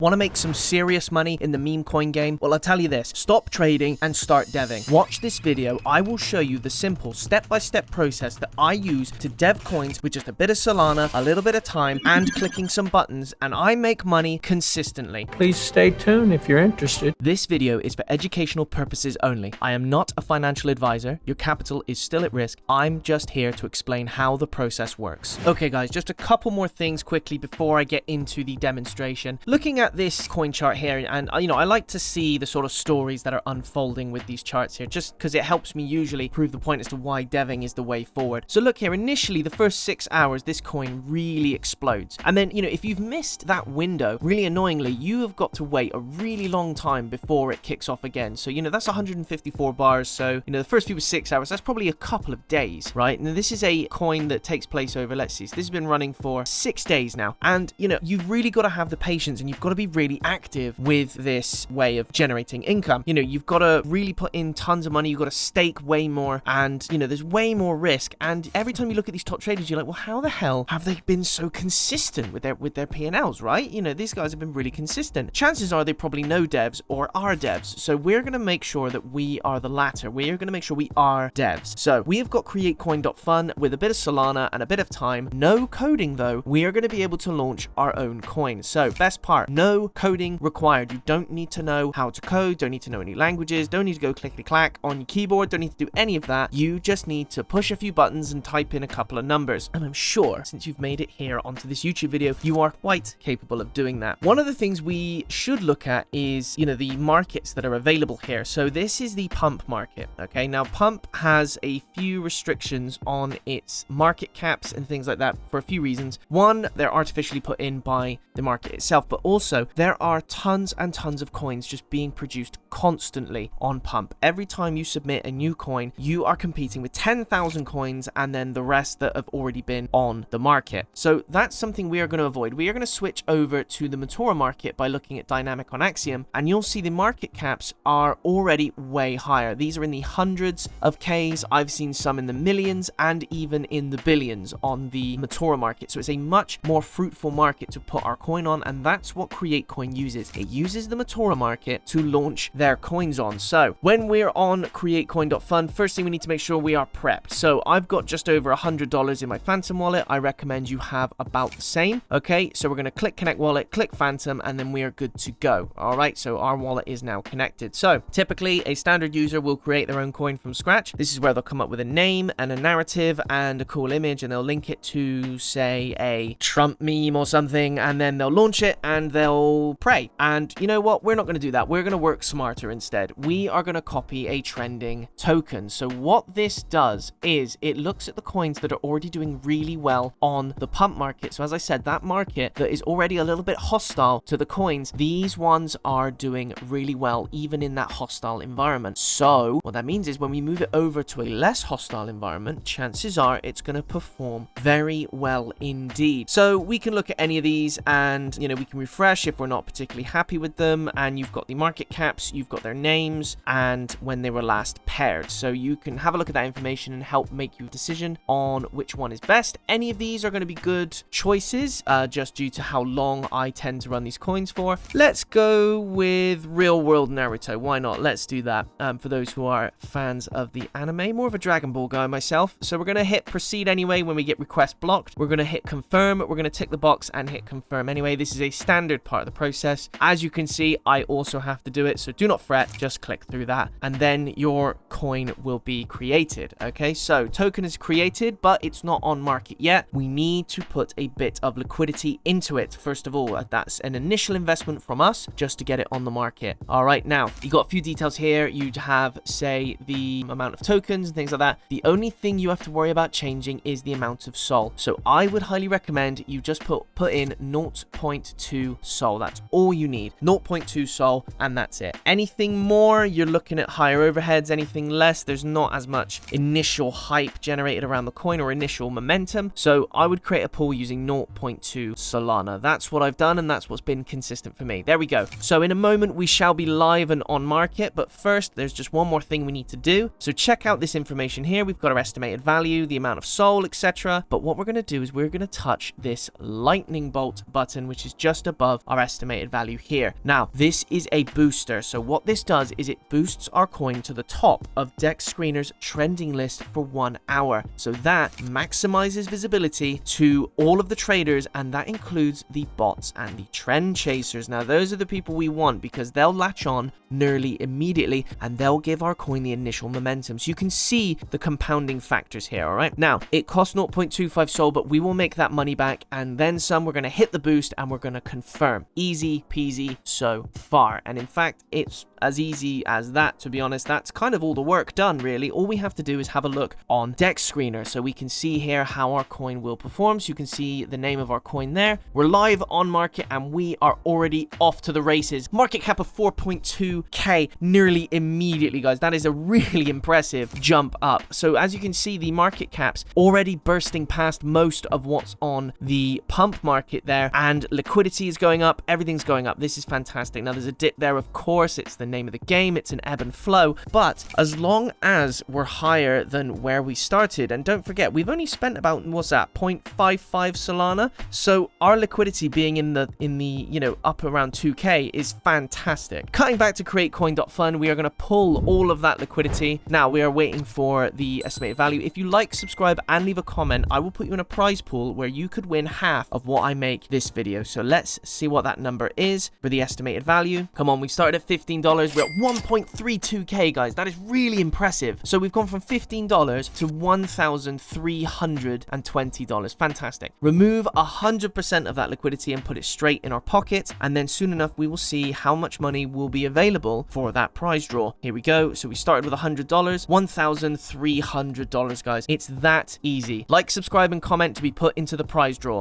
Want to make some serious money in the Memecoin game? Well, I'll tell you this, stop trading and start deving. Watch this video. I will show you the simple step-by-step process that I use to dev coins with just a bit of Solana, a little bit of time, and clicking some buttons, and I make money consistently. Please stay tuned if you're interested. This video is for educational purposes only. I am not a financial advisor. Your capital is still at risk. I'm just here to explain how the process works. Okay guys, just a couple more things quickly before I get into the demonstration. Looking at this coin chart here, and I like to see the sort of stories that are unfolding with these charts here, just because it helps me usually prove the point as to why deving is the way forward. So look here, initially the first 6 hours this coin really explodes, and then if you've missed that window, really annoyingly you have got to wait a really long time before it kicks off again. So that's 154 bars, so the first few were 6 hours, that's probably a couple of days, right? Now this is a coin that takes place over, let's see, so this has been running for 6 days now, and you've really got to have the patience, and you've got to be really active with this way of generating income. You've got to really put in tons of money, you've got to stake way more, and there's way more risk. And every time you look at these top traders, you're like, well, how the hell have they been so consistent with their P&Ls, right? These guys have been really consistent. Chances are they probably know devs or are devs, so we're going to make sure that we are the latter. We're going to make sure we are devs. So we have got createcoin.fun with a bit of Solana and a bit of time. No coding though. We are going to be able to launch our own coin. So best part, no coding required. You don't need to know how to code, don't need to know any languages, don't need to go clickety clack on your keyboard, don't need to do any of that. You just need to push a few buttons and type in a couple of numbers. And I'm sure since you've made it here onto this YouTube video, you are quite capable of doing that. One of the things we should look at is, the markets that are available here. So this is the pump market. Okay, now pump has a few restrictions on its market caps and things like that for a few reasons. One, they're artificially put in by the market itself, but also there are tons and tons of coins just being produced constantly on pump. Every time you submit a new coin, you are competing with 10,000 coins and then the rest that have already been on the market. So that's something we are going to avoid. We are going to switch over to the Matora market by looking at dynamic on Axiom, and you'll see the market caps are already way higher. These are in the hundreds of Ks. I've seen some in the millions and even in the billions on the Matora market. So it's a much more fruitful market to put our coin on, and that's what CreateCoin uses. It uses the Matora market to launch their coins on. So when we're on createcoin.fun, first thing we need to make sure we are prepped. So I've got just over $100 in my Phantom wallet. I recommend you have about the same. Okay, so we're going to click connect wallet, click Phantom, and then we are good to go. All right, so our wallet is now connected. So typically a standard user will create their own coin from scratch. This is where they'll come up with a name and a narrative and a cool image, and they'll link it to, say, a Trump meme or something, and then they'll launch it and they'll pray. And you know what? We're not going to do that. We're going to work smarter instead. We are going to copy a trending token. So what this does is it looks at the coins that are already doing really well on the pump market. So as I said, that market that is already a little bit hostile to the coins, these ones are doing really well even in that hostile environment. So what that means is when we move it over to a less hostile environment, chances are it's going to perform very well indeed. So we can look at any of these and we can refresh if we're not particularly happy with them, and you've got the market caps, you've got their names, and when they were last paired. So you can have a look at that information and help make you a decision on which one is best. Any of these are going to be good choices, just due to how long I tend to run these coins for. Let's go with Real World Naruto. Why not? Let's do that. For those who are fans of the anime, more of a Dragon Ball guy myself. So we're going to hit proceed anyway when we get request blocked. We're going to hit confirm. We're going to tick the box and hit confirm anyway. This is a standard part of the process. As you can see, I also have to do it, so do not fret, just click through that and then your coin will be created. Okay, so token is created, but it's not on market yet. We need to put a bit of liquidity into it first of all. That's an initial investment from us just to get it on the market. All right, now you got a few details here. You'd have, say, the amount of tokens and things like that. The only thing you have to worry about changing is the amount of sol. So I would highly recommend you just put in 0.2 sol. That's all you need, 0.2 sol, and that's it. Anything more, you're looking at higher overheads. Anything less, there's not as much initial hype generated around the coin or initial momentum. So I would create a pool using 0.2 Solana. That's what I've done, and that's what's been consistent for me. There we go. So in a moment, we shall be live and on market, but first, there's just one more thing we need to do. So check out this information here. We've got our estimated value, the amount of SOL, etc. But what we're going to do is we're going to touch this lightning bolt button, which is just above our estimated value here. Now, this is a booster. So what this does is it boosts our coin to the top of Dex Screener's trending list for 1 hour. So that maximizes visibility to all of the traders, and that includes the bots and the trend chasers. Now, those are the people we want because they'll latch on nearly immediately and they'll give our coin the initial momentum. So you can see the compounding factors here, all right? Now, it costs 0.25 SOL, but we will make that money back and then some. We're going to hit the boost and we're going to confirm. Easy peasy so far. And in fact, it's as easy as that, to be honest. That's kind of all the work done, really. All we have to do is have a look on Dex Screener so we can see here how our coin will perform. So you can see the name of our coin there. We're live on market and we are already off to the races. Market cap of 4.2k nearly immediately, guys. That is a really impressive jump up. So as you can see, the market cap's already bursting past most of what's on the pump market there, and liquidity is going up. Everything's going up. This is fantastic. Now, there's a dip there, of course. It's the name of the game. It's an ebb and flow, but as long as we're higher than where we started, and don't forget, we've only spent about, what's that, 0.55 Solana, so our liquidity being in the you know, up around 2k is fantastic. Cutting back to createcoin.fun, we are going to pull all of that liquidity. Now we are waiting for the estimated value. If you like, subscribe and leave a comment, I will put you in a prize pool where you could win half of what I make this video. So let's see what that number is for the estimated value. Come on, we started at $15. We're at 1.32k, guys. That is really impressive. So we've gone from $15 to $1,320. Fantastic. Remove 100% of that liquidity and put it straight in our pocket, and then soon enough we will see how much money will be available for that prize draw. Here we go. So we started with $100, $1,300, guys. It's that easy. Like, subscribe, and comment to be put into the prize draw.